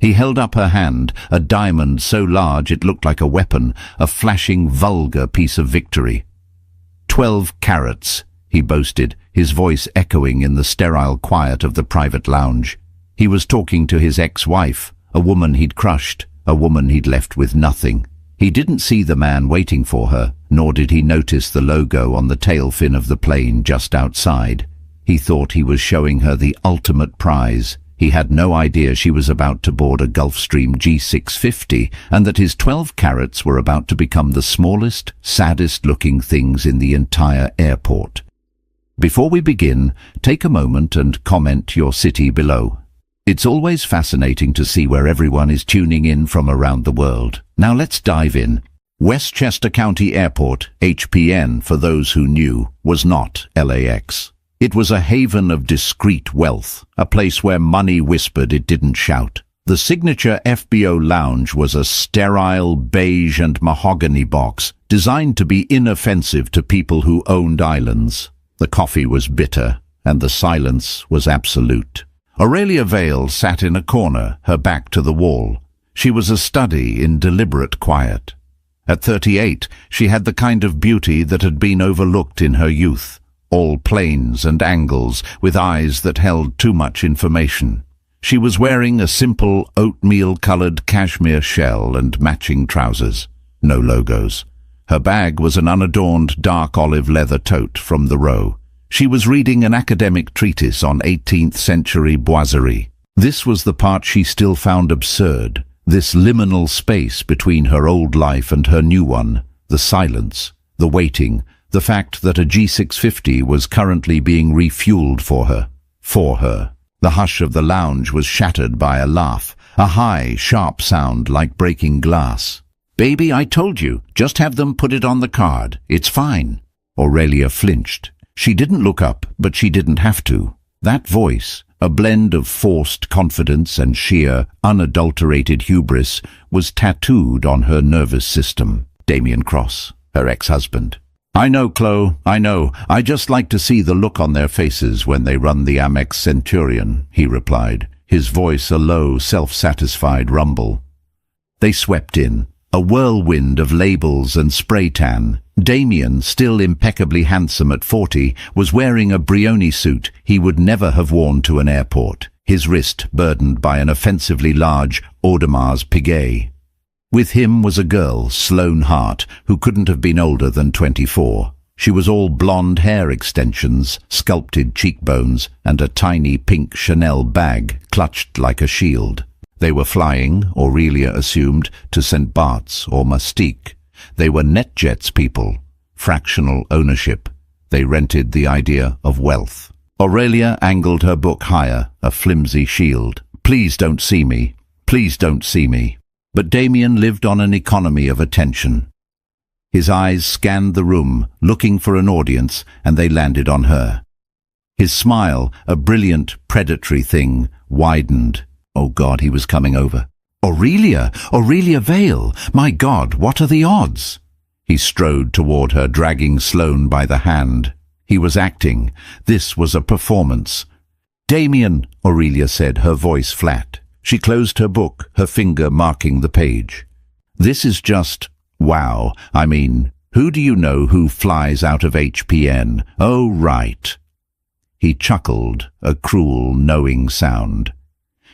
He held up her hand, a diamond so large it looked like a weapon, a flashing, vulgar piece of victory. 12 carats, he boasted, his voice echoing in the sterile quiet of the private lounge. He was talking to his ex-wife, a woman he'd crushed, a woman he'd left with nothing. He didn't see the man waiting for her, nor did he notice the logo on the tail fin of the plane just outside. He thought he was showing her the ultimate prize. He had no idea she was about to board a Gulfstream G650 and that his 12 carats were about to become the smallest, saddest-looking things in the entire airport. Before we begin, take a moment and comment your city below. It's always fascinating to see where everyone is tuning in from around the world. Now let's dive in. Westchester County Airport, HPN for those who knew, was not LAX. It was a haven of discreet wealth, a place where money whispered it didn't shout. The signature FBO lounge was a sterile beige and mahogany box designed to be inoffensive to people who owned islands. The coffee was bitter, and the silence was absolute. Aurelia Vale sat in a corner, her back to the wall. She was a study in deliberate quiet. At 38, she had the kind of beauty that had been overlooked in her youth, all planes and angles, with eyes that held too much information. She was wearing a simple oatmeal-colored cashmere shell and matching trousers. No logos. Her bag was an unadorned dark olive leather tote from the row. She was reading an academic treatise on 18th century boiserie. This was the part she still found absurd, this liminal space between her old life and her new one, the silence, the waiting, the fact that a G650 was currently being refueled for her. The hush of the lounge was shattered by a laugh, a high, sharp sound like breaking glass. "Baby, I told you, just have them put it on the card. It's fine." Aurelia flinched. She didn't look up, but she didn't have to. That voice, a blend of forced confidence and sheer, unadulterated hubris, was tattooed on her nervous system. Damian Cross, her ex-husband. "I know, Chloe, I know. I just like to see the look on their faces when they run the Amex Centurion," he replied, his voice a low, self-satisfied rumble. They swept in, a whirlwind of labels and spray tan. Damian, still impeccably handsome at 40, was wearing a Brioni suit he would never have worn to an airport, his wrist burdened by an offensively large Audemars Piguet. With him was a girl, Sloane Hart, who couldn't have been older than 24. She was all blonde hair extensions, sculpted cheekbones, and a tiny pink Chanel bag clutched like a shield. They were flying, Aurelia assumed, to St. Bart's or Mustique. They were NetJets people, fractional ownership. They rented the idea of wealth. Aurelia angled her book higher, a flimsy shield. "Please don't see me. Please don't see me." But Damian lived on an economy of attention. His eyes scanned the room, looking for an audience, and they landed on her. His smile, a brilliant, predatory thing, widened. Oh God, he was coming over. "Aurelia! Aurelia Vale! My God, what are the odds?" He strode toward her, dragging Sloane by the hand. He was acting. This was a performance. "Damian," Aurelia said, her voice flat. She closed her book, her finger marking the page. "This is just, wow. I mean, who do you know who flies out of HPN? Oh, right." He chuckled, a cruel, knowing sound.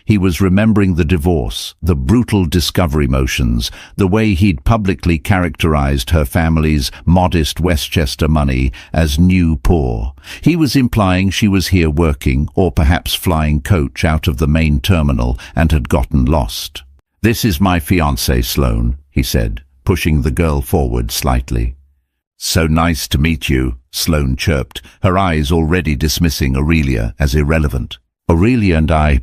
He was remembering the divorce, the brutal discovery motions, the way he'd publicly characterized her family's modest Westchester money as new poor. He was implying she was here working, or perhaps flying coach out of the main terminal, and had gotten lost. "This is my fiancée, Sloane," he said, pushing the girl forward slightly. "So nice to meet you," Sloane chirped, her eyes already dismissing Aurelia as irrelevant. "Aurelia and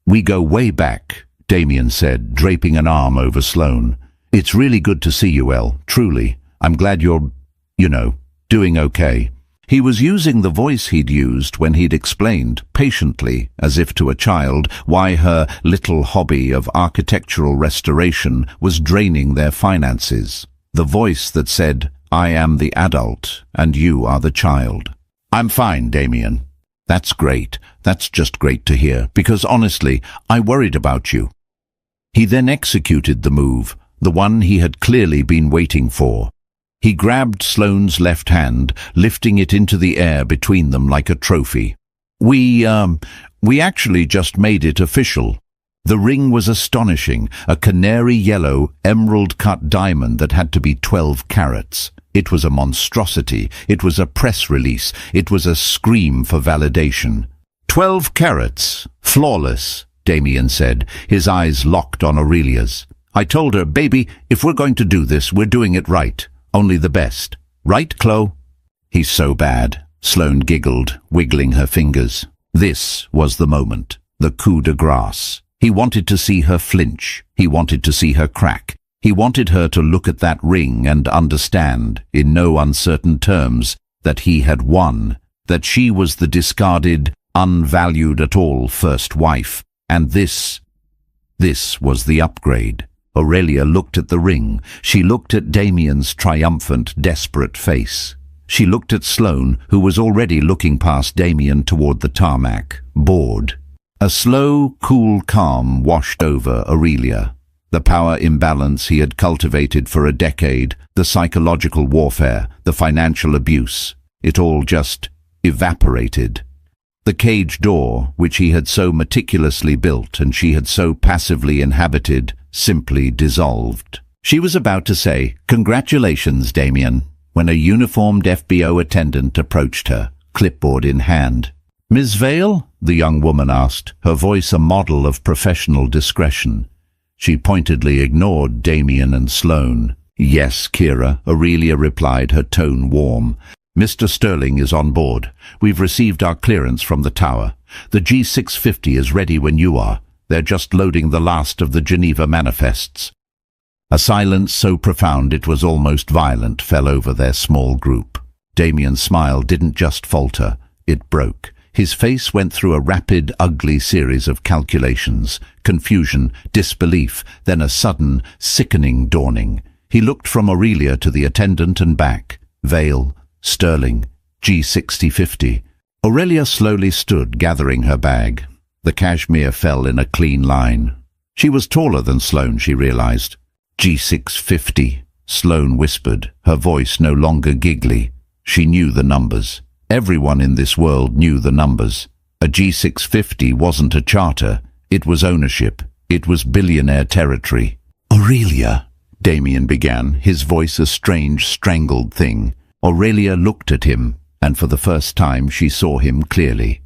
we go way back," Damian said, draping an arm over Sloane. "It's really good to see you, Elle, truly. I'm glad you're, doing okay." He was using the voice he'd used when he'd explained, patiently, as if to a child, why her little hobby of architectural restoration was draining their finances. The voice that said, "I am the adult, and you are the child." "I'm fine, Damian." "That's great. That's just great to hear, because honestly, I worried about you." He then executed the move, the one he had clearly been waiting for. He grabbed Sloane's left hand, lifting it into the air between them like a trophy. We actually just made it official. The ring was astonishing, a canary yellow, emerald-cut diamond that had to be 12 carats. It was a monstrosity. It was a press release. It was a scream for validation. 12 carats. Flawless, Damian said, his eyes locked on Aurelia's. I told her, baby, if we're going to do this, we're doing it right. Only the best. Right, Chloe? He's so bad, Sloane giggled, wiggling her fingers. This was the moment, the coup de grace. He wanted to see her flinch. He wanted to see her crack. He wanted her to look at that ring and understand, in no uncertain terms, that he had won, that she was the discarded, unvalued at all first wife, and this was the upgrade. Aurelia looked at the ring. She looked at Damian's triumphant, desperate face. She looked at Sloane, who was already looking past Damian toward the tarmac, bored. A slow, cool calm washed over Aurelia. The power imbalance he had cultivated for a decade, the psychological warfare, the financial abuse, it all just evaporated. The cage door, which he had so meticulously built and she had so passively inhabited, simply dissolved. She was about to say, "Congratulations, Damian," when a uniformed FBO attendant approached her, clipboard in hand. "Miss Vale?" the young woman asked, her voice a model of professional discretion. She pointedly ignored Damian and Sloane. "Yes, Kira," Aurelia replied, her tone warm. "Mr. Sterling is on board. We've received our clearance from the tower. The G650 is ready when you are. They're just loading the last of the Geneva manifests." A silence so profound it was almost violent fell over their small group. Damian's smile didn't just falter, it broke. His face went through a rapid, ugly series of calculations, confusion, disbelief, then a sudden, sickening dawning. He looked from Aurelia to the attendant and back. Vale, Sterling, G6050. Aurelia slowly stood, gathering her bag. The cashmere fell in a clean line. She was taller than Sloane, she realized. G650, Sloane whispered, her voice no longer giggly. She knew the numbers. Everyone in this world knew the numbers. A G650 wasn't a charter. It was ownership. It was billionaire territory. "Aurelia," Damian began, his voice a strange, strangled thing. Aurelia looked at him, and for the first time she saw him clearly.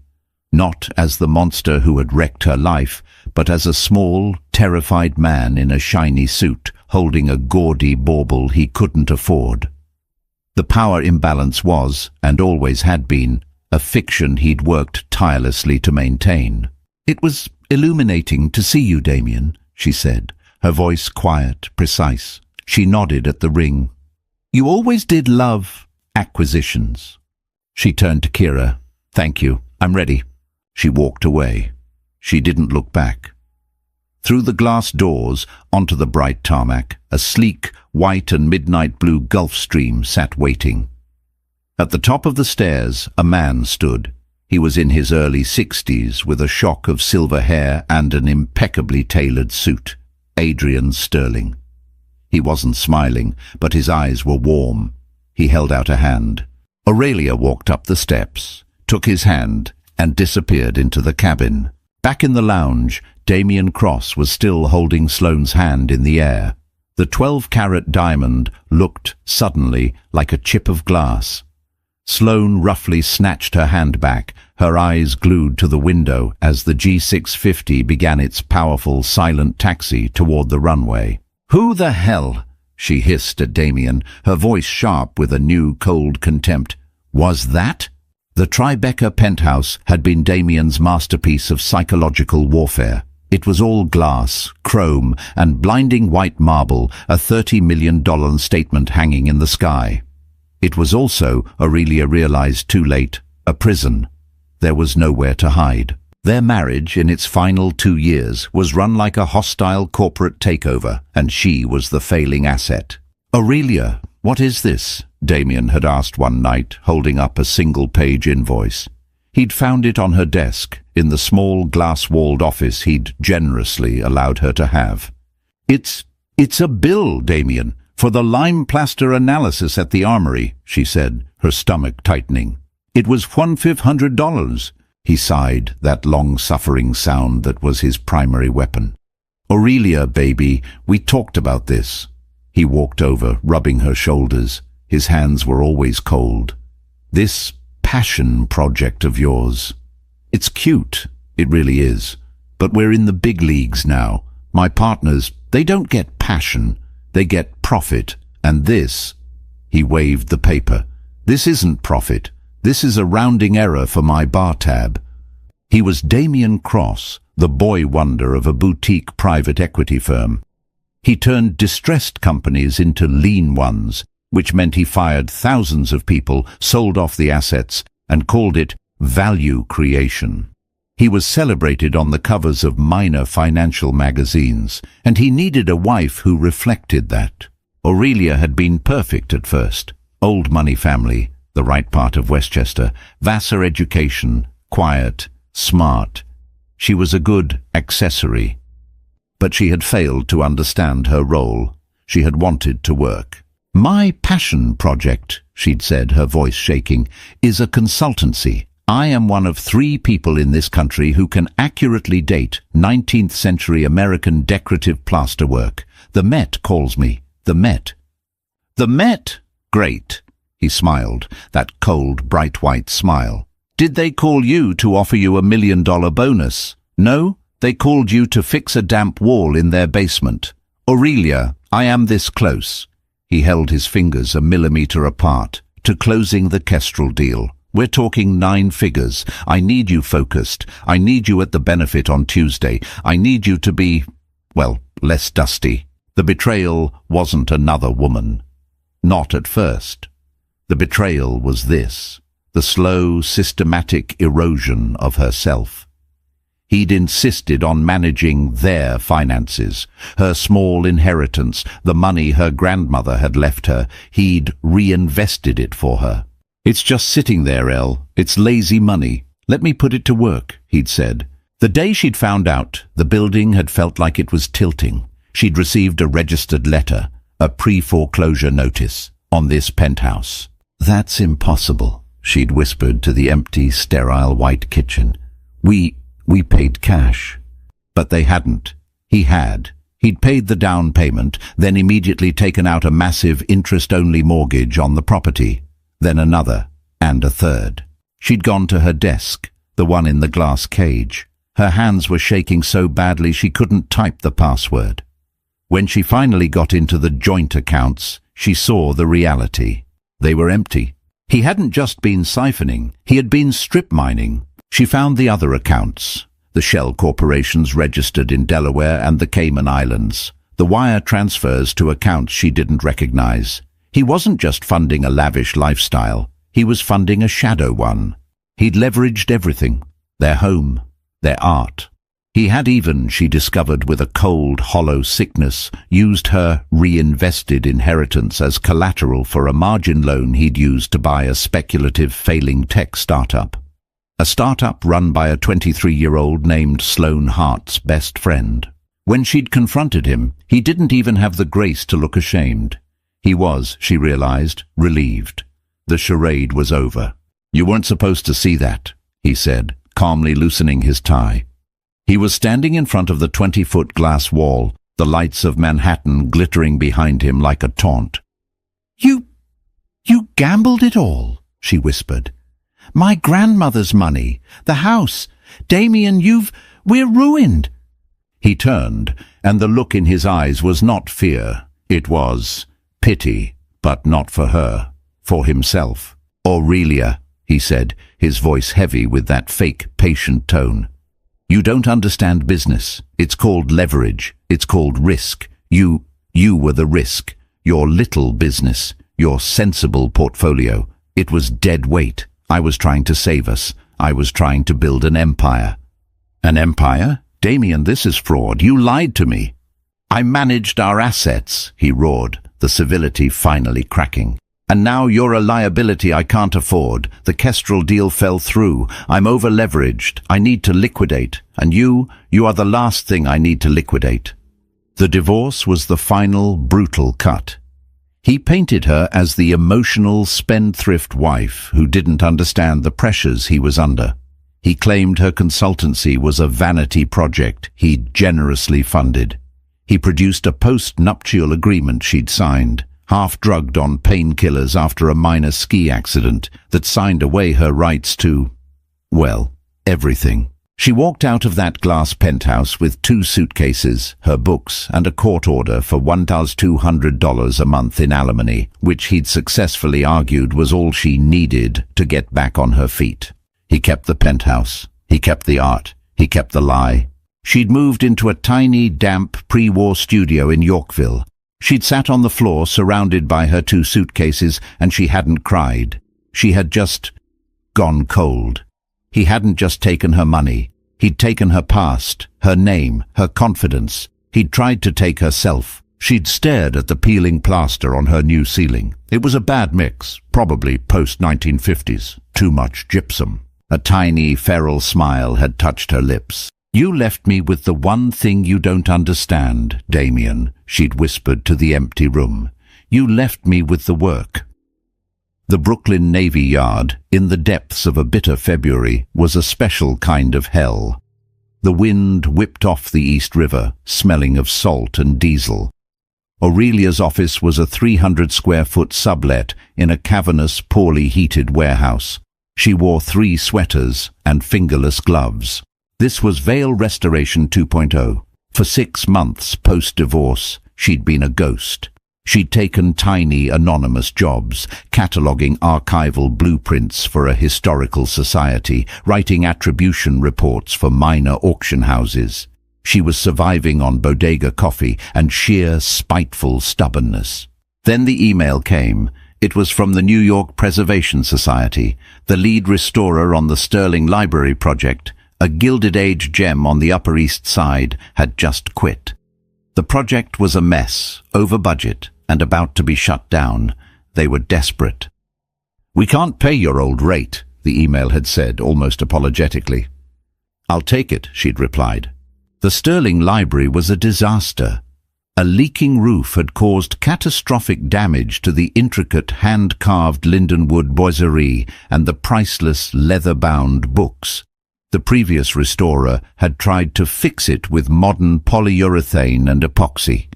Not as the monster who had wrecked her life, but as a small, terrified man in a shiny suit, holding a gaudy bauble he couldn't afford. The power imbalance was, and always had been, a fiction he'd worked tirelessly to maintain. "It was illuminating to see you, Damian," she said, her voice quiet, precise. She nodded at the ring. "You always did love acquisitions." She turned to Kira. "Thank you. I'm ready." She walked away. She didn't look back. Through the glass doors, onto the bright tarmac, a sleek, white and midnight blue Gulf Stream sat waiting. At the top of the stairs, a man stood. He was in his early 60s, with a shock of silver hair and an impeccably tailored suit. Adrian Sterling. He wasn't smiling, but his eyes were warm. He held out a hand. Aurelia walked up the steps, took his hand, and disappeared into the cabin. Back in the lounge, Damian Cross was still holding Sloane's hand in the air. The 12-carat diamond looked, suddenly, like a chip of glass. Sloane roughly snatched her hand back, her eyes glued to the window as the G650 began its powerful, silent taxi toward the runway. "Who the hell?" she hissed at Damian, her voice sharp with a new, cold contempt. "Was that?" The Tribeca penthouse had been Damian's masterpiece of psychological warfare. It was all glass, chrome, and blinding white marble, a $30 million statement hanging in the sky. It was also, Aurelia realized too late, a prison. There was nowhere to hide. Their marriage, in its final 2 years, was run like a hostile corporate takeover, and she was the failing asset. "Aurelia, what is this?" Damian had asked one night, holding up a single-page invoice. He'd found it on her desk, in the small glass-walled office he'd generously allowed her to have. It's a bill, Damian, for the lime plaster analysis at the armory, she said, her stomach tightening. It was $1,500. He sighed, that long-suffering sound that was his primary weapon. Aurelia, baby, we talked about this. He walked over, rubbing her shoulders. His hands were always cold. This passion project of yours. It's cute, it really is. But we're in the big leagues now. My partners, they don't get passion, they get profit. And this, he waved the paper, this isn't profit. This is a rounding error for my bar tab. He was Damian Cross, the boy wonder of a boutique private equity firm. He turned distressed companies into lean ones, which meant he fired thousands of people, sold off the assets, and called it value creation. He was celebrated on the covers of minor financial magazines, and he needed a wife who reflected that. Aurelia had been perfect at first. Old money family, the right part of Westchester, Vassar education, quiet, smart. She was a good accessory. But she had failed to understand her role. She had wanted to work. My passion project, she'd said, her voice shaking, is a consultancy. I am one of 3 people in this country who can accurately date 19th century American decorative plasterwork. The Met calls me. The Met. The Met? Great. He smiled, that cold, bright white smile. Did they call you to offer you $1 million bonus? No, they called you to fix a damp wall in their basement. Aurelia, I am this close. He held his fingers a millimeter apart, to closing the Kestrel deal. We're talking 9 figures. I need you focused. I need you at the benefit on Tuesday. I need you to be, well, less dusty. The betrayal wasn't another woman. Not at first. The betrayal was this, the slow, systematic erosion of herself. He'd insisted on managing their finances, her small inheritance, the money her grandmother had left her. He'd reinvested it for her. It's just sitting there, Elle. It's lazy money. Let me put it to work, he'd said. The day she'd found out, the building had felt like it was tilting. She'd received a registered letter, a pre-foreclosure notice, on this penthouse. That's impossible, she'd whispered to the empty, sterile white kitchen. We paid cash. But they hadn't. He had. He'd paid the down payment, then immediately taken out a massive interest-only mortgage on the property. Then another, and a third. She'd gone to her desk, the one in the glass cage. Her hands were shaking so badly she couldn't type the password. When she finally got into the joint accounts, she saw the reality. They were empty. He hadn't just been siphoning, he had been strip mining. She found the other accounts, the shell corporations registered in Delaware and the Cayman Islands, the wire transfers to accounts she didn't recognize. He wasn't just funding a lavish lifestyle, he was funding a shadow one. He'd leveraged everything, their home, their art. He had even, she discovered with a cold, hollow sickness, used her reinvested inheritance as collateral for a margin loan he'd used to buy a speculative failing tech startup. A startup run by a 23-year-old named Sloane Hart's best friend. When she'd confronted him, he didn't even have the grace to look ashamed. He was, she realized, relieved. The charade was over. You weren't supposed to see that, he said, calmly loosening his tie. He was standing in front of the 20-foot glass wall, the lights of Manhattan glittering behind him like a taunt. You gambled it all, she whispered. My grandmother's money, the house. Damian, we're ruined. He turned, and the look in his eyes was not fear. It was pity, but not for her, for himself. Aurelia, he said, his voice heavy with that fake, patient tone. You don't understand business. It's called leverage. It's called risk. You were the risk. Your little business. Your sensible portfolio. It was dead weight. I was trying to save us. I was trying to build an empire. An empire? Damian, this is fraud. You lied to me. I managed our assets, he roared, the civility finally cracking. And now you're a liability I can't afford. The Kestrel deal fell through. I'm over-leveraged. I need to liquidate. And you are the last thing I need to liquidate. The divorce was the final, brutal cut. He painted her as the emotional, spendthrift wife who didn't understand the pressures he was under. He claimed her consultancy was a vanity project he'd generously funded. He produced a post-nuptial agreement she'd signed, half-drugged on painkillers after a minor ski accident that signed away her rights to, well, everything. She walked out of that glass penthouse with 2 suitcases, her books, and a court order for $1,200 a month in alimony, which he'd successfully argued was all she needed to get back on her feet. He kept the penthouse. He kept the art. He kept the lie. She'd moved into a tiny, damp, pre-war studio in Yorkville. She'd sat on the floor surrounded by her 2 suitcases, and she hadn't cried. She had just gone cold. He hadn't just taken her money. He'd taken her past, her name, her confidence. He'd tried to take herself. She'd stared at the peeling plaster on her new ceiling. It was a bad mix, probably post-1950s. Too much gypsum. A tiny, feral smile had touched her lips. "You left me with the one thing you don't understand, Damian," she'd whispered to the empty room. "You left me with the work." The Brooklyn Navy Yard, in the depths of a bitter February, was a special kind of hell. The wind whipped off the East River, smelling of salt and diesel. Aurelia's office was a 300-square-foot sublet in a cavernous, poorly heated warehouse. She wore 3 sweaters and fingerless gloves. This was Veil Restoration 2.0. For 6 months post-divorce, she'd been a ghost. She'd taken tiny, anonymous jobs, cataloguing archival blueprints for a historical society, writing attribution reports for minor auction houses. She was surviving on bodega coffee and sheer, spiteful stubbornness. Then the email came. It was from the New York Preservation Society, the lead restorer on the Sterling Library project. A Gilded Age gem on the Upper East Side had just quit. The project was a mess, over budget, and about to be shut down. They were desperate. "We can't pay your old rate," the email had said, almost apologetically. "I'll take it," she'd replied. The Sterling Library was a disaster. A leaking roof had caused catastrophic damage to the intricate hand-carved lindenwood boiserie and the priceless leather-bound books. The previous restorer had tried to fix it with modern polyurethane and epoxy.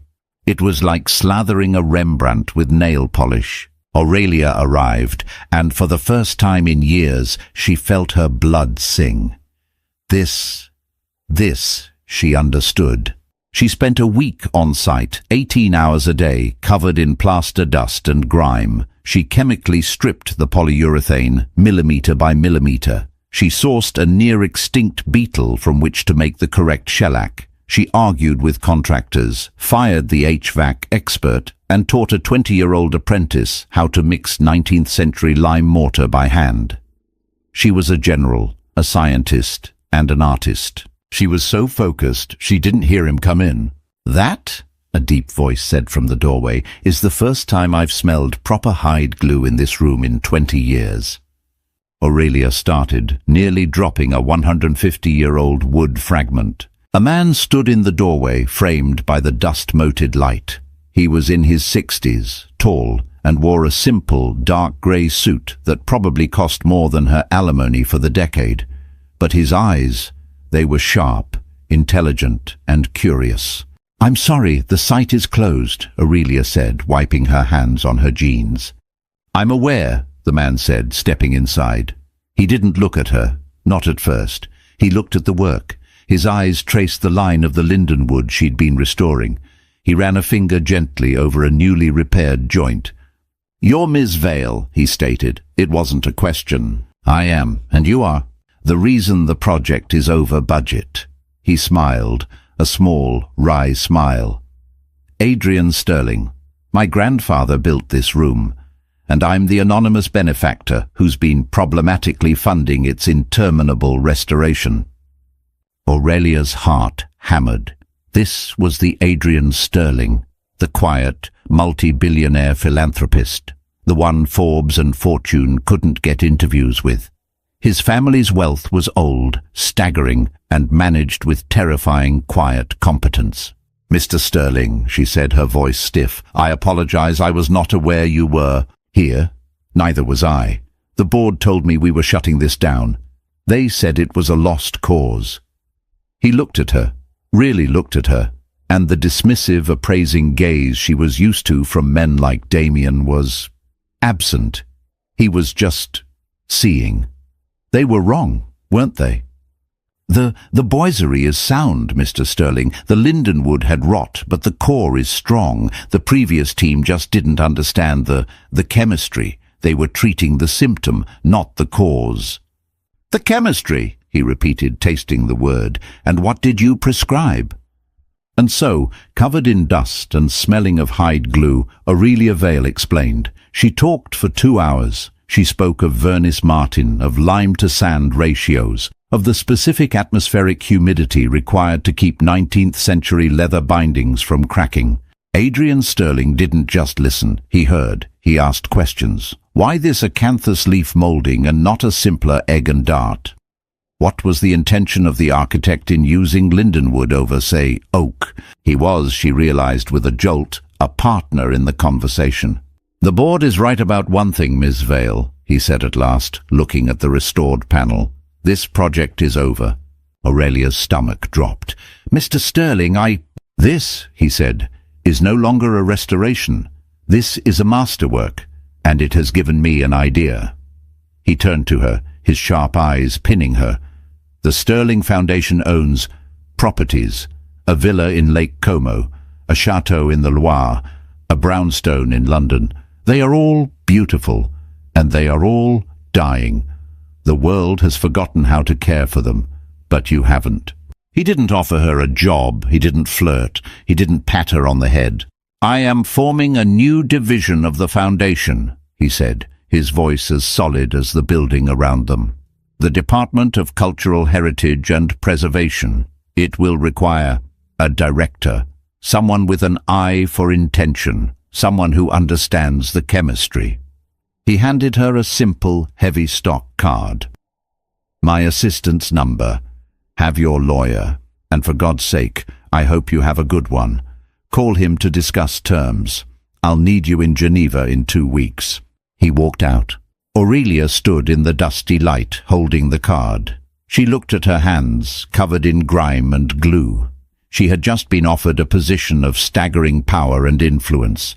It was like slathering a Rembrandt with nail polish. Aurelia arrived, and for the first time in years, she felt her blood sing. This, she understood. She spent a week on site, 18 hours a day, covered in plaster dust and grime. She chemically stripped the polyurethane, millimeter by millimeter. She sourced a near-extinct beetle from which to make the correct shellac. She argued with contractors, fired the HVAC expert, and taught a 20-year-old apprentice how to mix 19th-century lime mortar by hand. She was a general, a scientist, and an artist. She was so focused she didn't hear him come in. "That," a deep voice said from the doorway, "is the first time I've smelled proper hide glue in this room in 20 years. Aurelia started, nearly dropping a 150-year-old wood fragment. A man stood in the doorway, framed by the dust-moted light. He was in his 60s, tall, and wore a simple, dark grey suit that probably cost more than her alimony for the decade. But his eyes, they were sharp, intelligent, and curious. "I'm sorry, the site is closed," Aurelia said, wiping her hands on her jeans. "I'm aware," the man said, stepping inside. He didn't look at her, not at first. He looked at the work. His eyes traced the line of the lindenwood she'd been restoring. He ran a finger gently over a newly repaired joint. "You're Miss Vale," he stated. It wasn't a question. "I am, and you are. The reason the project is over budget." He smiled, a small, wry smile. "Adrian Sterling. My grandfather built this room, and I'm the anonymous benefactor who's been problematically funding its interminable restoration." Aurelia's heart hammered. This was the Adrian Sterling, the quiet, multi-billionaire philanthropist, the one Forbes and Fortune couldn't get interviews with. His family's wealth was old, staggering, and managed with terrifying, quiet competence. "Mr. Sterling," she said, her voice stiff, "I apologize. I was not aware you were here. Neither was I. The board told me we were shutting this down. They said it was a lost cause." He looked at her, really looked at her, and the dismissive, appraising gaze she was used to from men like Damian was absent. He was just seeing. They were wrong, weren't they? The boiserie is sound, Mr. Sterling. The lindenwood had rot, but the core is strong. The previous team just didn't understand the chemistry. They were treating the symptom, not the cause. "The chemistry," he repeated, tasting the word. "And what did you prescribe?" And so, covered in dust and smelling of hide glue, Aurelia Vale explained. She talked for 2 hours. She spoke of Vernis Martin, of lime-to-sand ratios, of the specific atmospheric humidity required to keep 19th-century leather bindings from cracking. Adrian Sterling didn't just listen. He heard. He asked questions. Why this acanthus leaf moulding and not a simpler egg and dart? What was the intention of the architect in using lindenwood over, say, oak? He was, she realized with a jolt, a partner in the conversation. "The board is right about one thing, Ms. Vale," he said at last, looking at the restored panel. "This project is over." Aurelia's stomach dropped. "Mr. Sterling, This," he said, "is no longer a restoration. This is a masterwork, and it has given me an idea." He turned to her, his sharp eyes pinning her. "The Sterling Foundation owns properties, a villa in Lake Como, a chateau in the Loire, a brownstone in London. They are all beautiful, and they are all dying. The world has forgotten how to care for them, but you haven't." He didn't offer her a job, he didn't flirt, he didn't pat her on the head. "I am forming a new division of the foundation," he said, his voice as solid as the building around them. "The Department of Cultural Heritage and Preservation. It will require a director, someone with an eye for intention, someone who understands the chemistry." He handed her a simple, heavy stock card. "My assistant's number. Have your lawyer. And for God's sake, I hope you have a good one. Call him to discuss terms. I'll need you in Geneva in 2 weeks." He walked out. Aurelia stood in the dusty light, holding the card. She looked at her hands, covered in grime and glue. She had just been offered a position of staggering power and influence.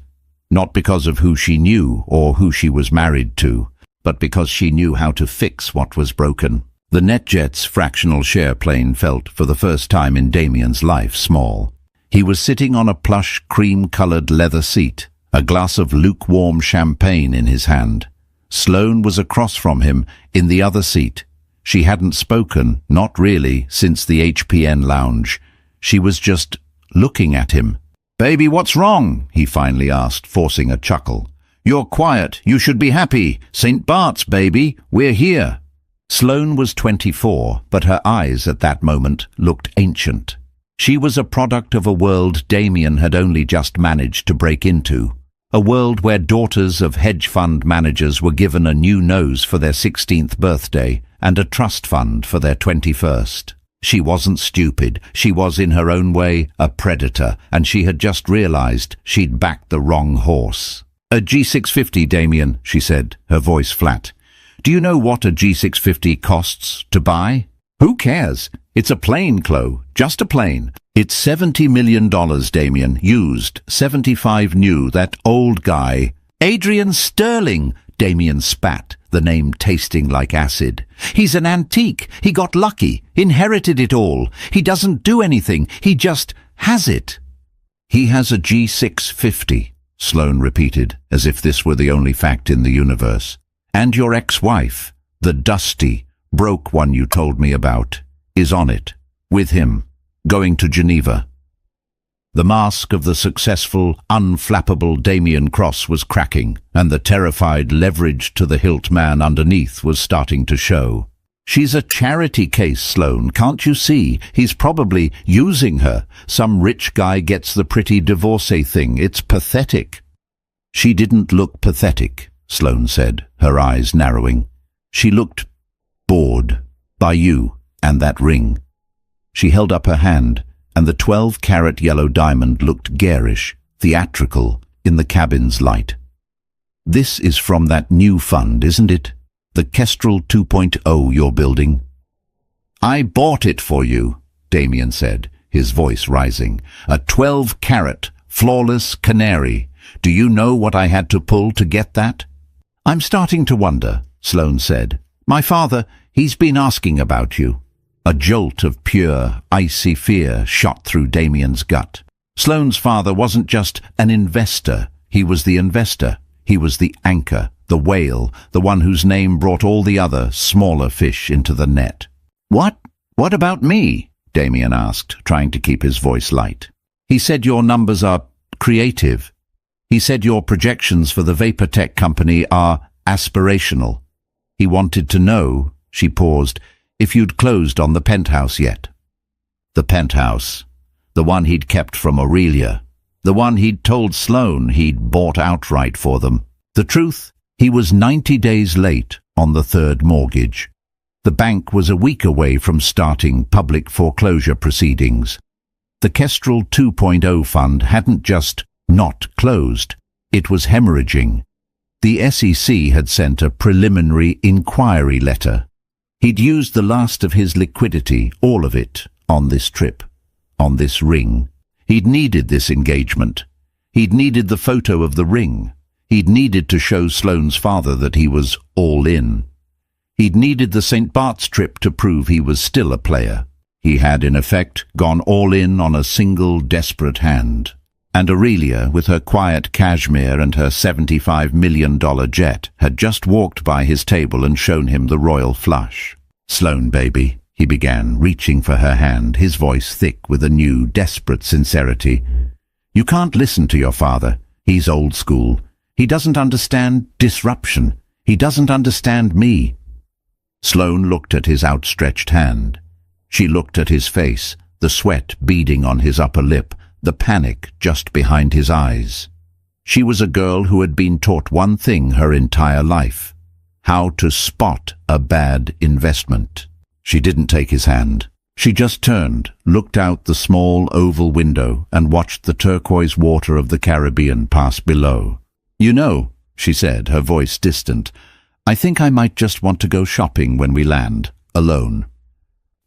Not because of who she knew or who she was married to, but because she knew how to fix what was broken. The NetJet's fractional share plane felt, for the first time in Damian's life, small. He was sitting on a plush, cream-colored leather seat, a glass of lukewarm champagne in his hand. Sloane was across from him, in the other seat. She hadn't spoken, not really, since the HPN lounge. She was just looking at him. "Baby, what's wrong?" he finally asked, forcing a chuckle. "You're quiet. You should be happy. St. Bart's, baby. We're here." Sloane was 24, but her eyes at that moment looked ancient. She was a product of a world Damian had only just managed to break into. A world where daughters of hedge fund managers were given a new nose for their 16th birthday and a trust fund for their 21st. She wasn't stupid. She was, in her own way, a predator, and she had just realized she'd backed the wrong horse. "A G650, Damian," she said, her voice flat. "Do you know what a G650 costs to buy?" "Who cares? It's a plane, Chloe. Just a plane." "It's $70 million, Damian. Used. 75 new. That old guy." "Adrian Sterling," Damian spat, the name tasting like acid. "He's an antique. He got lucky. Inherited it all. He doesn't do anything. He just has it." "He has a G650, Sloane repeated, as if this were the only fact in the universe. "And your ex-wife, the dusty, broke one you told me about, is on it, with him, going to Geneva." The mask of the successful, unflappable Damian Cross was cracking, and the terrified, leveraged-to-the-hilt man underneath was starting to show. "She's a charity case, Sloane, can't you see? He's probably using her. Some rich guy gets the pretty divorcee thing. It's pathetic." "She didn't look pathetic," Sloane said, her eyes narrowing. "She looked bored by you and that ring." She held up her hand, and the 12-carat yellow diamond looked garish, theatrical, in the cabin's light. "This is from that new fund, isn't it? The Kestrel 2.0 you're building?" "I bought it for you," Damian said, his voice rising. "A 12-carat, flawless canary. Do you know what I had to pull to get that?" "I'm starting to wonder," Sloane said. "My father, he's been asking about you." A jolt of pure, icy fear shot through Damian's gut. Sloane's father wasn't just an investor. He was the investor. He was the anchor, the whale, the one whose name brought all the other, smaller fish into the net. What about me?" Damian asked, trying to keep his voice light. "He said your numbers are creative. He said your projections for the vapor tech company are aspirational. He wanted to know," she paused, "if you'd closed on the penthouse yet." The penthouse. The one he'd kept from Aurelia. The one he'd told Sloane he'd bought outright for them. The truth, he was 90 days late on the third mortgage. The bank was a week away from starting public foreclosure proceedings. The Kestrel 2.0 fund hadn't just not closed. It was hemorrhaging. The SEC had sent a preliminary inquiry letter. He'd used the last of his liquidity, all of it, on this trip, on this ring. He'd needed this engagement. He'd needed the photo of the ring. He'd needed to show Sloane's father that he was all in. He'd needed the St. Bart's trip to prove he was still a player. He had, in effect, gone all in on a single desperate hand. And Aurelia, with her quiet cashmere and her $75 million jet, had just walked by his table and shown him the royal flush. "Sloane, baby," he began, reaching for her hand, his voice thick with a new, desperate sincerity. "You can't listen to your father. He's old school. He doesn't understand disruption. He doesn't understand me." Sloane looked at his outstretched hand. She looked at his face, the sweat beading on his upper lip, the panic just behind his eyes. She was a girl who had been taught one thing her entire life: how to spot a bad investment. She didn't take his hand. She just turned, looked out the small oval window, and watched the turquoise water of the Caribbean pass below. "You know," she said, her voice distant, "I think I might just want to go shopping when we land, alone."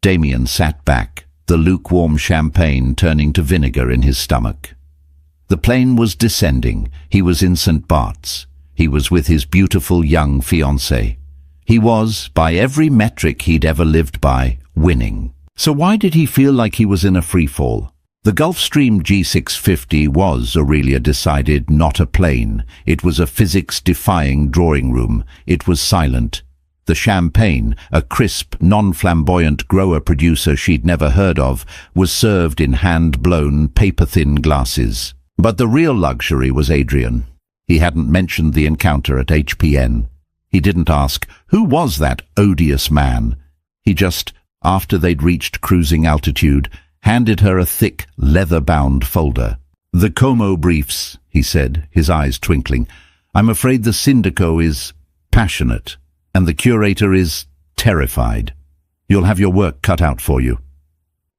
Damian sat back, the lukewarm champagne turning to vinegar in his stomach. The plane was descending. He was in St. Bart's. He was with his beautiful young fiancée. He was, by every metric he'd ever lived by, winning. So why did he feel like he was in a freefall? The Gulfstream G650 was, Aurelia decided, not a plane. It was a physics-defying drawing room. It was silent. The champagne, a crisp, non-flamboyant grower-producer she'd never heard of, was served in hand-blown, paper-thin glasses. But the real luxury was Adrian. He hadn't mentioned the encounter at HPN. He didn't ask, who was that odious man? He just, after they'd reached cruising altitude, handed her a thick, leather-bound folder. "The Como briefs," he said, his eyes twinkling. "I'm afraid the Syndico is passionate, and the curator is terrified. You'll have your work cut out for you."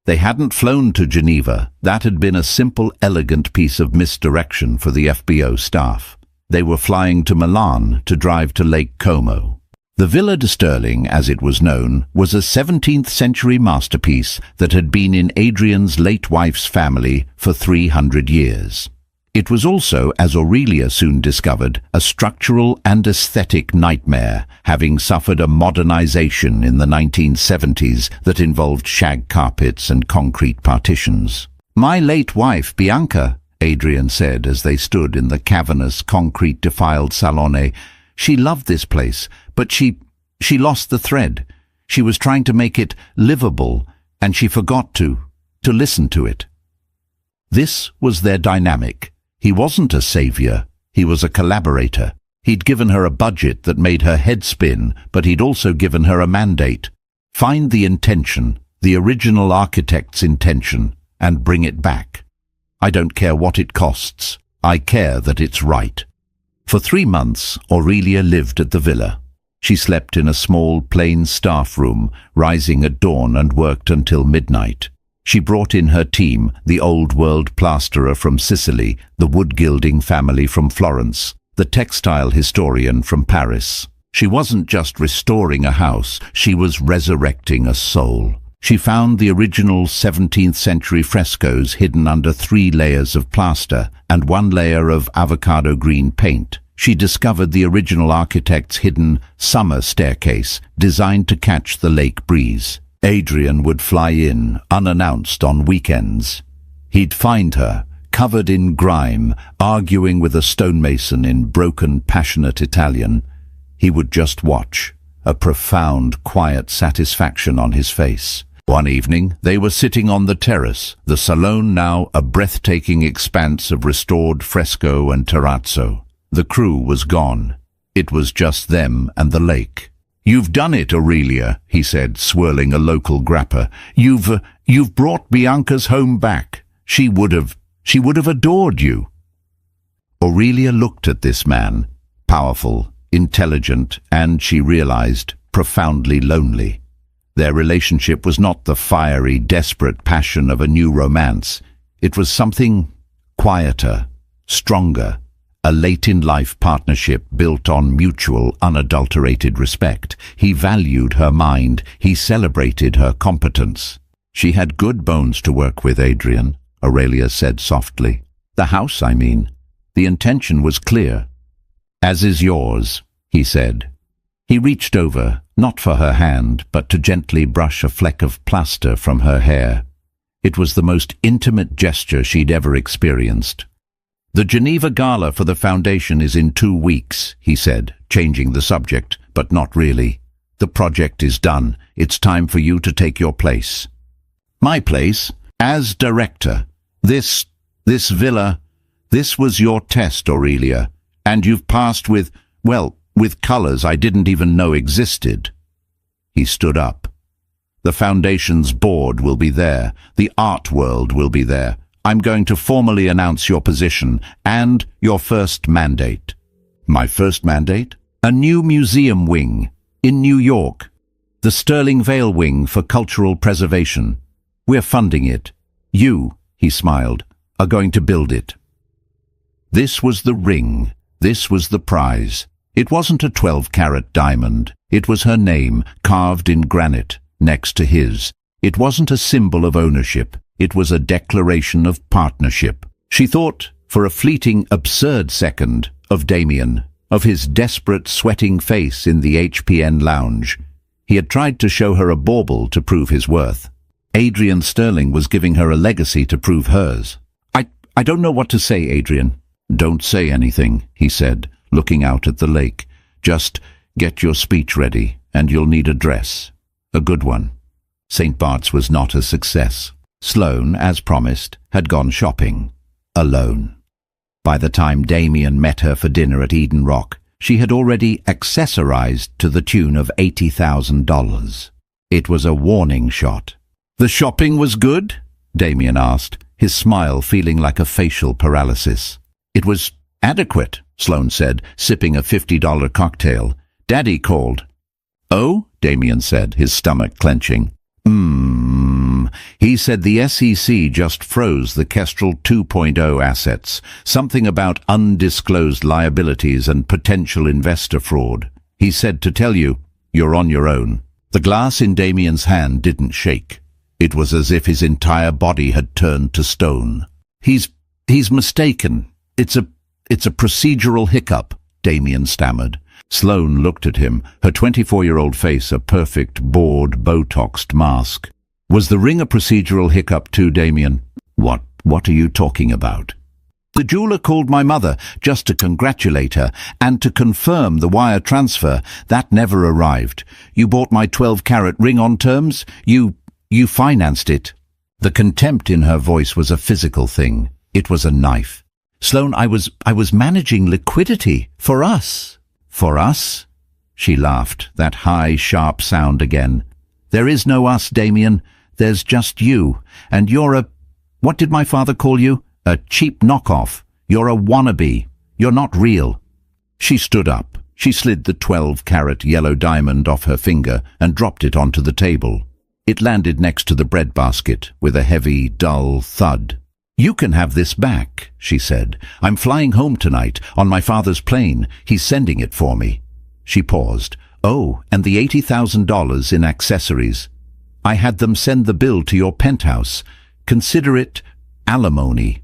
They hadn't flown to Geneva. That had been a simple, elegant piece of misdirection for the FBO staff. They were flying to Milan to drive to Lake Como. The Villa de Stirling, as it was known, was a 17th-century masterpiece that had been in Adrian's late wife's family for 300 years. It was also, as Aurelia soon discovered, a structural and aesthetic nightmare, having suffered a modernization in the 1970s that involved shag carpets and concrete partitions. "My late wife, Bianca," Adrian said as they stood in the cavernous, concrete-defiled salone, "she loved this place, but she lost the thread. She was trying to make it livable, and she forgot to listen to it." This was their dynamic. He wasn't a savior. He was a collaborator. He'd given her a budget that made her head spin, but he'd also given her a mandate. Find the intention, the original architect's intention, and bring it back. I don't care what it costs. I care that it's right. For 3 months, Aurelia lived at the villa. She slept in a small, plain staff room, rising at dawn and worked until midnight. She brought in her team, the old-world plasterer from Sicily, the wood-gilding family from Florence, the textile historian from Paris. She wasn't just restoring a house, she was resurrecting a soul. She found the original 17th-century frescoes hidden under 3 layers of plaster and 1 layer of avocado green paint. She discovered the original architect's hidden summer staircase, designed to catch the lake breeze. Adrian would fly in, unannounced on weekends. He'd find her, covered in grime, arguing with a stonemason in broken, passionate Italian. He would just watch, a profound, quiet satisfaction on his face. One evening, they were sitting on the terrace, the salon now a breathtaking expanse of restored fresco and terrazzo. The crew was gone. It was just them and the lake. "You've done it, Aurelia," he said, swirling a local grappa. You've brought Bianca's home back. She would have adored you." Aurelia looked at this man, powerful, intelligent, and, she realized, profoundly lonely. Their relationship was not the fiery, desperate passion of a new romance. It was something quieter, stronger, a late-in-life partnership built on mutual, unadulterated respect. He valued her mind. He celebrated her competence. "She had good bones to work with, Adrian," Aurelia said softly. "The house, I mean. The intention was clear." "As is yours," he said. He reached over, not for her hand, but to gently brush a fleck of plaster from her hair. It was the most intimate gesture she'd ever experienced. "The Geneva Gala for the foundation is in 2 weeks," he said, changing the subject, but not really. "The project is done. It's time for you to take your place." "My place? As director. This villa, this was your test, Aurelia. And you've passed with colors I didn't even know existed." He stood up. "The foundation's board will be there. The art world will be there. I'm going to formally announce your position and your first mandate." "My first mandate?" "A new museum wing in New York. The Sterling Vale Wing for cultural preservation. We're funding it. You," he smiled, "are going to build it." This was the ring. This was the prize. It wasn't a 12-carat diamond. It was her name, carved in granite, next to his. It wasn't a symbol of ownership. It was a declaration of partnership. She thought, for a fleeting, absurd second, of Damian, of his desperate, sweating face in the HPN lounge. He had tried to show her a bauble to prove his worth. Adrian Sterling was giving her a legacy to prove hers. I don't know what to say, Adrian." "Don't say anything," he said, looking out at the lake. "Just get your speech ready, and you'll need a dress. A good one." St. Bart's was not a success. Sloane, as promised, had gone shopping. Alone. By the time Damian met her for dinner at Eden Rock, she had already accessorized to the tune of $80,000. It was a warning shot. "The shopping was good?" Damian asked, his smile feeling like a facial paralysis. "It was adequate," Sloane said, sipping a $50 cocktail. "Daddy called." "Oh?" Damian said, his stomach clenching. He said the SEC just froze the Kestrel 2.0 assets, something about undisclosed liabilities and potential investor fraud. He said to tell you, you're on your own." The glass in Damian's hand didn't shake. It was as if his entire body had turned to stone. He's mistaken. It's a procedural hiccup," Damian stammered. Sloane looked at him, her 24-year-old face a perfect, bored, Botoxed mask. "Was the ring a procedural hiccup too, Damian?" What are you talking about?" "The jeweler called my mother just to congratulate her and to confirm the wire transfer. That never arrived. You bought my 12-carat ring on terms? You financed it." The contempt in her voice was a physical thing. It was a knife. "Sloane, I was managing liquidity for us." "For us?" She laughed, that high, sharp sound again. "There is no us, Damian. There's just you. And you're what did my father call you? A cheap knockoff. You're a wannabe. You're not real." She stood up. She slid the 12-carat yellow diamond off her finger and dropped it onto the table. It landed next to the breadbasket with a heavy, dull thud. "You can have this back," she said. "I'm flying home tonight on my father's plane. He's sending it for me." She paused. "Oh, and the $80,000 in accessories. I had them send the bill to your penthouse. Consider it alimony."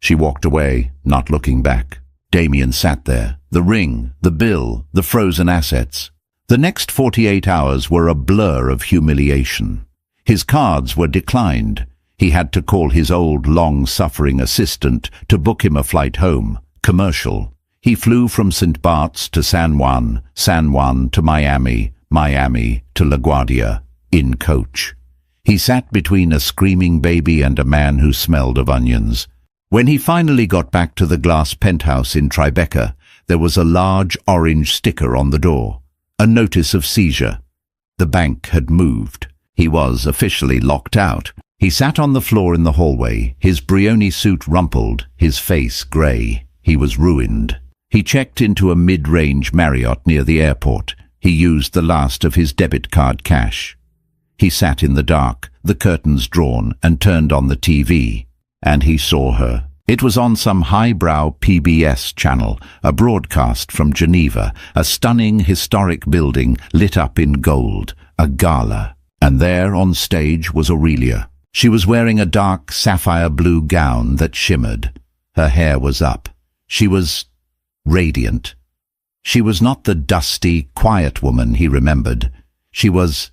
She walked away, not looking back. Damian sat there. The ring, the bill, the frozen assets. The next 48 hours were a blur of humiliation. His cards were declined. He had to call his old, long-suffering assistant to book him a flight home, commercial. He flew from St. Bart's to San Juan, San Juan to Miami, Miami to LaGuardia, in coach. He sat between a screaming baby and a man who smelled of onions. When he finally got back to the glass penthouse in Tribeca, there was a large orange sticker on the door, a notice of seizure. The bank had moved. He was officially locked out. He sat on the floor in the hallway, his Brioni suit rumpled, his face grey. He was ruined. He checked into a mid-range Marriott near the airport. He used the last of his debit card cash. He sat in the dark, the curtains drawn, and turned on the TV. And he saw her. It was on some highbrow PBS channel, a broadcast from Geneva, a stunning historic building lit up in gold, a gala. And there on stage was Aurelia. She was wearing a dark sapphire blue gown that shimmered. Her hair was up. She was radiant. She was not the dusty, quiet woman he remembered. She was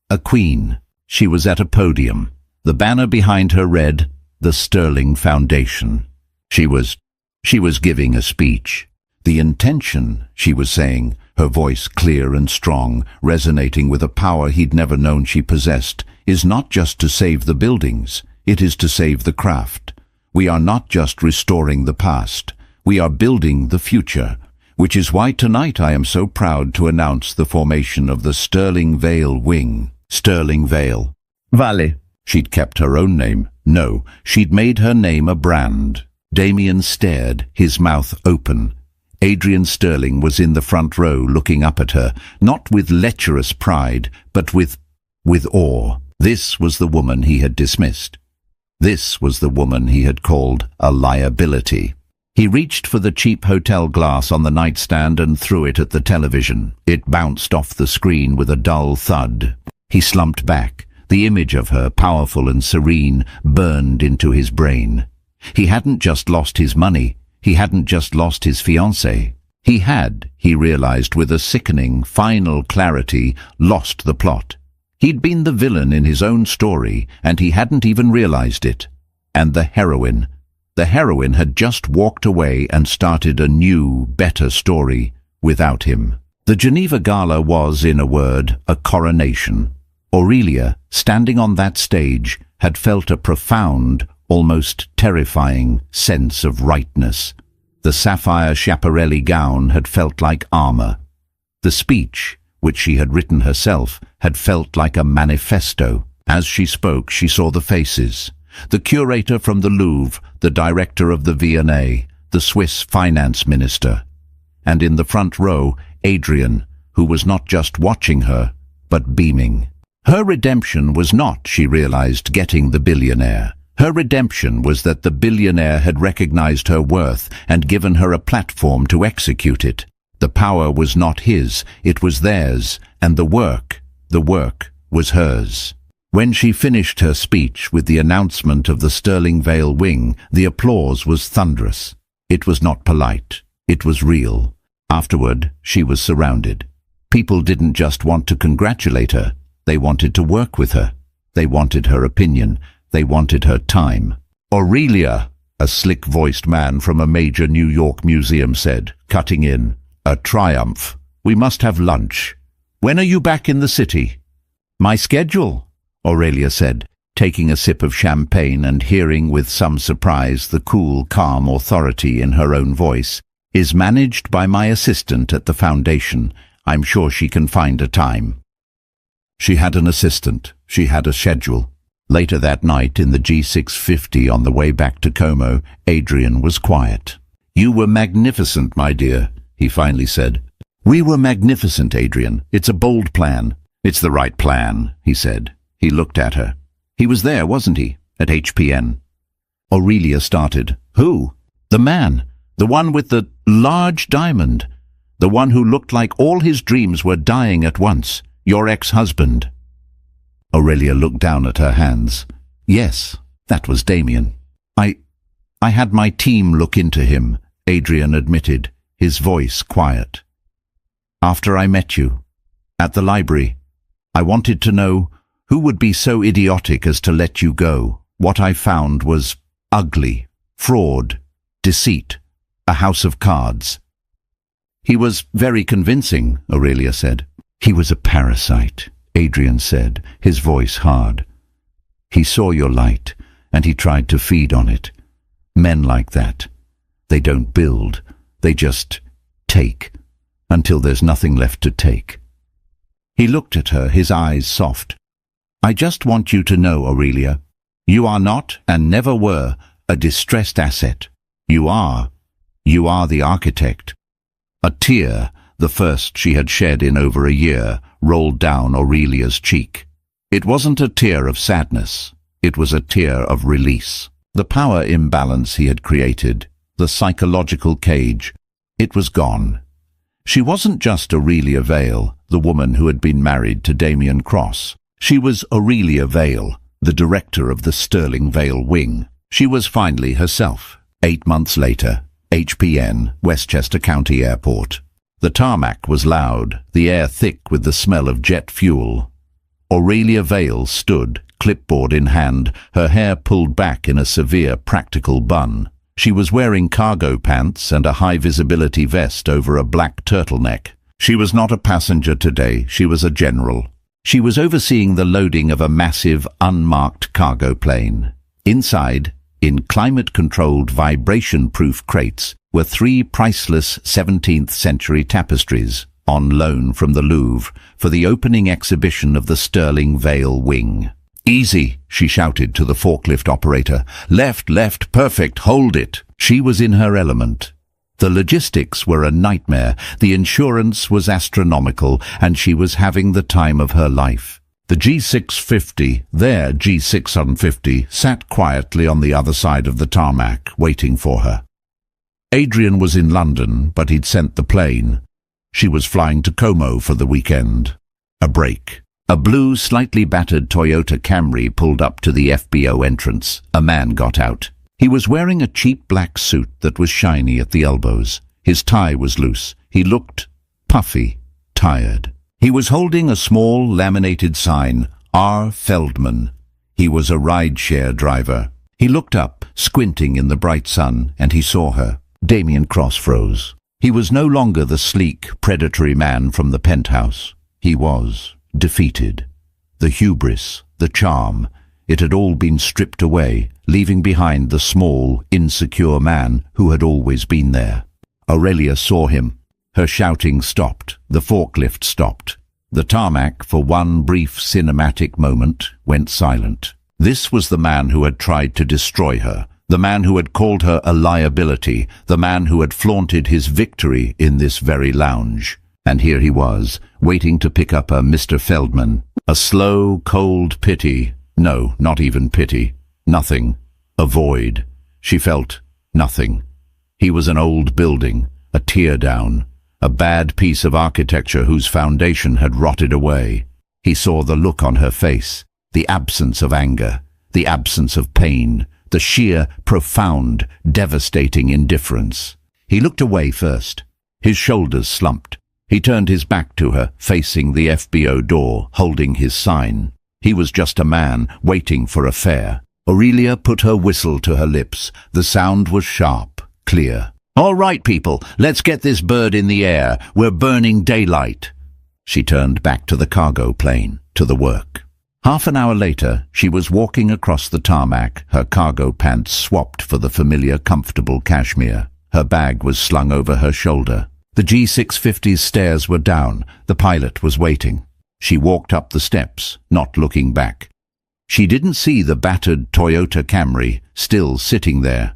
a queen. She was at a podium. The banner behind her read, "The Sterling Foundation." She was giving a speech. The intention, she was saying, her voice clear and strong, resonating with a power he'd never known she possessed, is not just to save the buildings, it is to save the craft. We are not just restoring the past, we are building the future, which is why tonight I am so proud to announce the formation of the Sterling Vale Wing. Sterling Vale. Vale. She'd kept her own name. No, she'd made her name a brand. Damian stared, his mouth open. Adrian Sterling was in the front row looking up at her, not with lecherous pride, but with awe. This was the woman he had dismissed. This was the woman he had called a liability. He reached for the cheap hotel glass on the nightstand and threw it at the television. It bounced off the screen with a dull thud. He slumped back. The image of her, powerful and serene, burned into his brain. He hadn't just lost his money. He hadn't just lost his fiancée. He had, he realized with a sickening, final clarity, lost the plot. He'd been the villain in his own story, and he hadn't even realized it. And the heroine had just walked away and started a new, better story without him. The Geneva Gala was, in a word, a coronation. Aurelia, standing on that stage, had felt a profound, almost terrifying sense of rightness. The sapphire Schiaparelli gown had felt like armor. The speech, which she had written herself, had felt like a manifesto. As she spoke, she saw the faces. The curator from the Louvre, the director of the V&A, the Swiss finance minister. And in the front row, Adrian, who was not just watching her, but beaming. Her redemption was not, she realized, getting the billionaire. Her redemption was that the billionaire had recognized her worth and given her a platform to execute it. The power was not his, it was theirs, and the work was hers. When she finished her speech with the announcement of the Sterling Vale Wing, the applause was thunderous. It was not polite. It was real. Afterward, she was surrounded. People didn't just want to congratulate her. They wanted to work with her. They wanted her opinion. They wanted her time. "Aurelia," a slick-voiced man from a major New York museum said, cutting in. "A triumph. We must have lunch. When are you back in the city?" "My schedule," Aurelia said, taking a sip of champagne and hearing with some surprise the cool, calm authority in her own voice, "is managed by my assistant at the foundation. I'm sure she can find a time." She had an assistant. She had a schedule. Later that night, in the G650 on the way back to Como, Adrian was quiet. "You were magnificent, my dear," he finally said. "We were magnificent, Adrian. It's a bold plan." "It's the right plan," he said. He looked at her. He was there, wasn't he, at HPN? Aurelia started. Who? The man. The one with the large diamond. The one who looked like all his dreams were dying at once. Your ex-husband. Aurelia looked down at her hands. Yes, that was Damian. I had my team look into him, Adrian admitted, his voice quiet. After I met you, at the library, I wanted to know who would be so idiotic as to let you go. What I found was ugly, fraud, deceit, a house of cards. He was very convincing, Aurelia said. He was a parasite, Adrian said, his voice hard. He saw your light, and he tried to feed on it. Men like that. They don't build, they just take, until there's nothing left to take. He looked at her, his eyes soft. I just want you to know, Aurelia, you are not, and never were, a distressed asset. You are the architect. A tear, the first she had shed in over a year, rolled down Aurelia's cheek. It wasn't a tear of sadness. It was a tear of release. The power imbalance he had created, the psychological cage, it was gone. She wasn't just Aurelia Vale, the woman who had been married to Damian Cross. She was Aurelia Vale, the director of the Sterling Vale wing. She was finally herself. 8 months later, HPN, Westchester County Airport. The tarmac was loud, the air thick with the smell of jet fuel. Aurelia Vale stood, clipboard in hand, her hair pulled back in a severe practical bun. She was wearing cargo pants and a high-visibility vest over a black turtleneck. She was not a passenger today, she was a general. She was overseeing the loading of a massive, unmarked cargo plane. Inside, in climate-controlled, vibration-proof crates, were 3 priceless 17th-century tapestries on loan from the Louvre for the opening exhibition of the Sterling Vale wing. Easy, she shouted to the forklift operator. Left, left, perfect, hold it. She was in her element. The logistics were a nightmare, the insurance was astronomical, and she was having the time of her life. The G650, their G650, sat quietly on the other side of the tarmac, waiting for her. Adrian was in London, but he'd sent the plane. She was flying to Como for the weekend. A break. A blue, slightly battered Toyota Camry pulled up to the FBO entrance. A man got out. He was wearing a cheap black suit that was shiny at the elbows. His tie was loose. He looked puffy, tired. He was holding a small laminated sign, R. Feldman. He was a rideshare driver. He looked up, squinting in the bright sun, and he saw her. Damian Cross froze. He was no longer the sleek, predatory man from the penthouse. He was defeated. The hubris, the charm, it had all been stripped away, leaving behind the small, insecure man who had always been there. Aurelia saw him. Her shouting stopped. The forklift stopped. The tarmac, for one brief cinematic moment, went silent. This was the man who had tried to destroy her, the man who had called her a liability, the man who had flaunted his victory in this very lounge. And here he was, waiting to pick up a Mr. Feldman. A slow, cold pity. No, not even pity. Nothing. A void. She felt nothing. He was an old building, a tear-down, a bad piece of architecture whose foundation had rotted away. He saw the look on her face, the absence of anger, the absence of pain, the sheer, profound, devastating indifference. He looked away first. His shoulders slumped. He turned his back to her, facing the FBO door, holding his sign. He was just a man, waiting for a fare. Aurelia put her whistle to her lips. The sound was sharp, clear. "All right, people, let's get this bird in the air. We're burning daylight." She turned back to the cargo plane, to the work. Half an hour later, she was walking across the tarmac, her cargo pants swapped for the familiar, comfortable cashmere. Her bag was slung over her shoulder. The G650's stairs were down. The pilot was waiting. She walked up the steps, not looking back. She didn't see the battered Toyota Camry, still sitting there.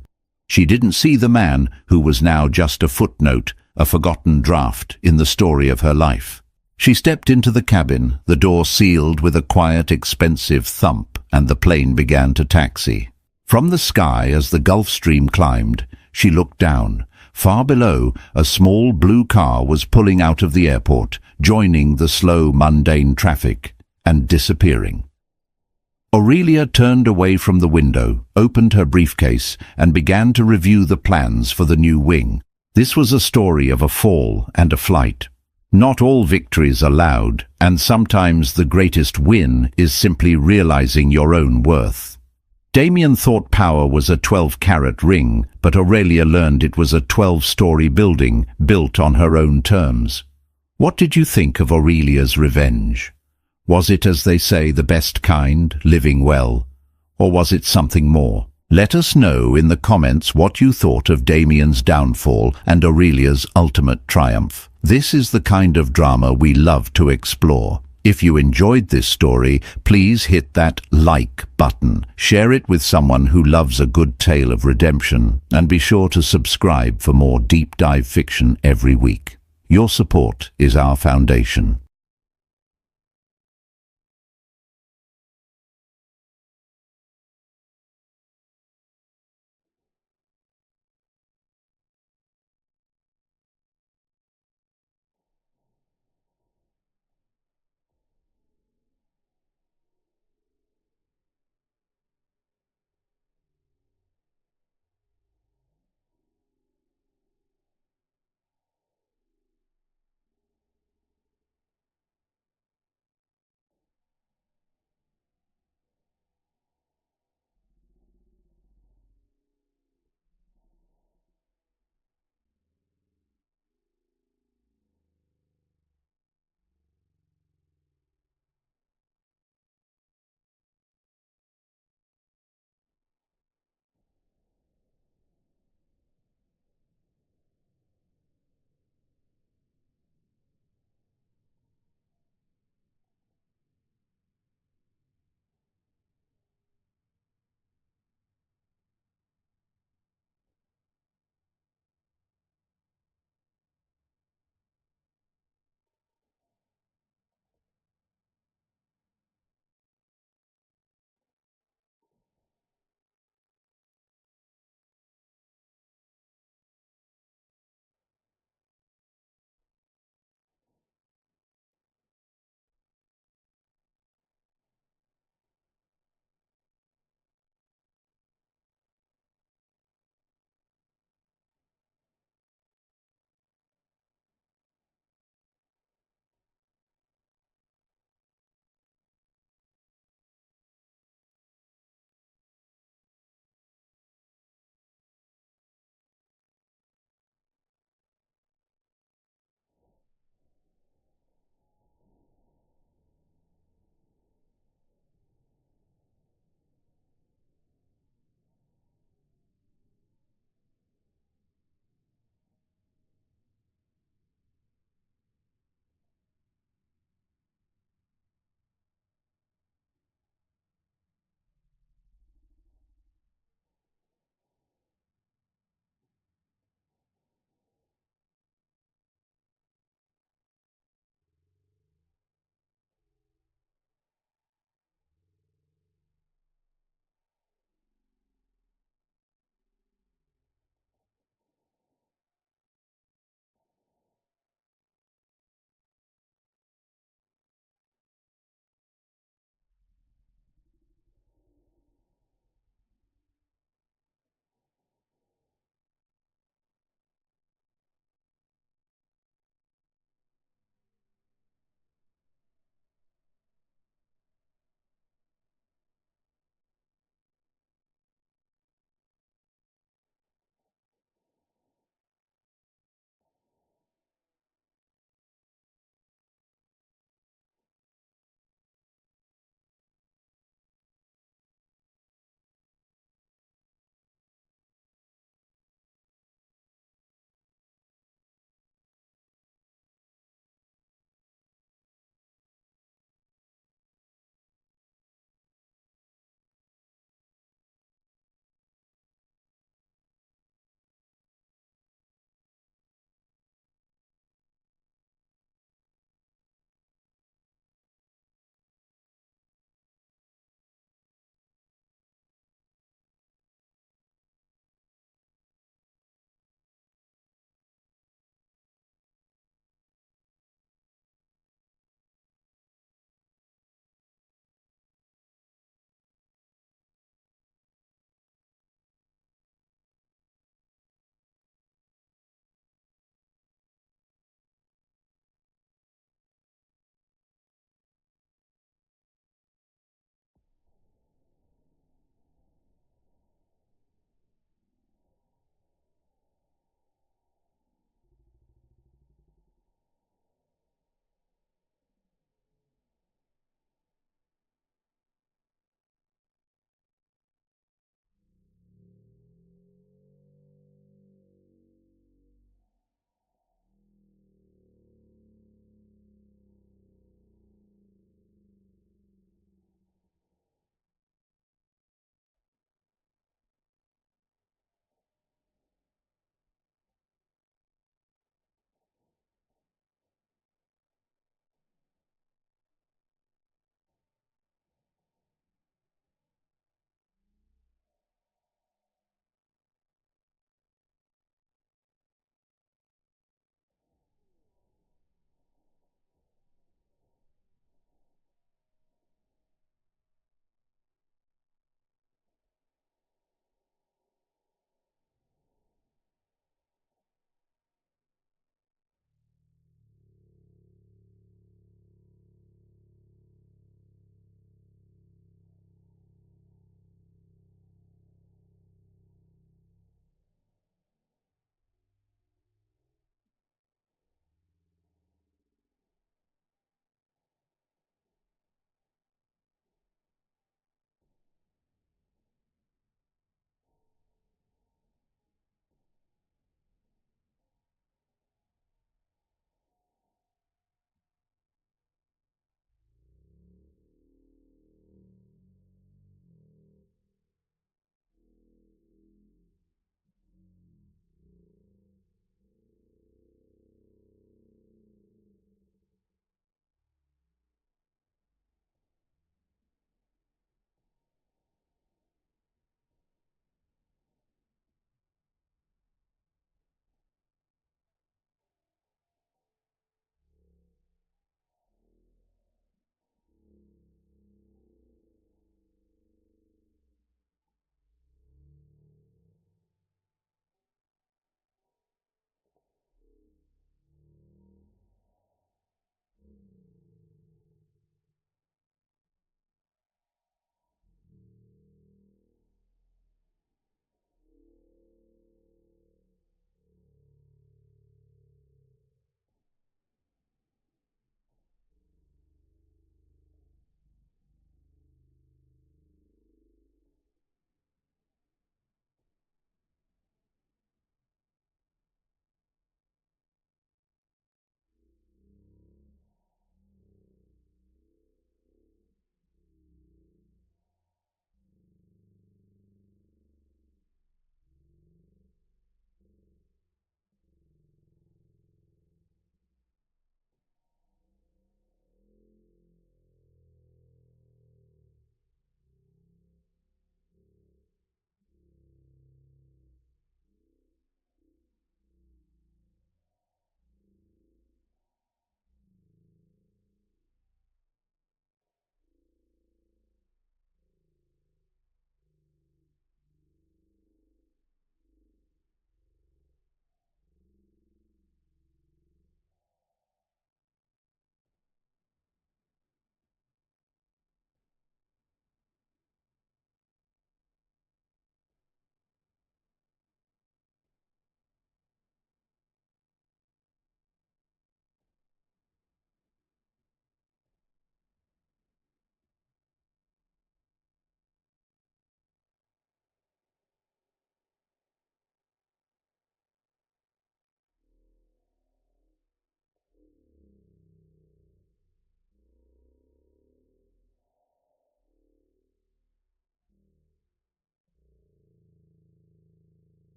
She didn't see the man who was now just a footnote, a forgotten draft in the story of her life. She stepped into the cabin, the door sealed with a quiet, expensive thump, and the plane began to taxi. From the sky, as the Gulf Stream climbed, she looked down. Far below, a small blue car was pulling out of the airport, joining the slow, mundane traffic, and disappearing. Aurelia turned away from the window, opened her briefcase, and began to review the plans for the new wing. This was a story of a fall and a flight. Not all victories are loud, and sometimes the greatest win is simply realizing your own worth. Damian thought power was a 12-carat ring, but Aurelia learned it was a 12-story building built on her own terms. What did you think of Aurelia's revenge? Was it, as they say, the best kind, living well? Or was it something more? Let us know in the comments what you thought of Damian's downfall and Aurelia's ultimate triumph. This is the kind of drama we love to explore. If you enjoyed this story, please hit that like button, share it with someone who loves a good tale of redemption, and be sure to subscribe for more deep dive fiction every week. Your support is our foundation.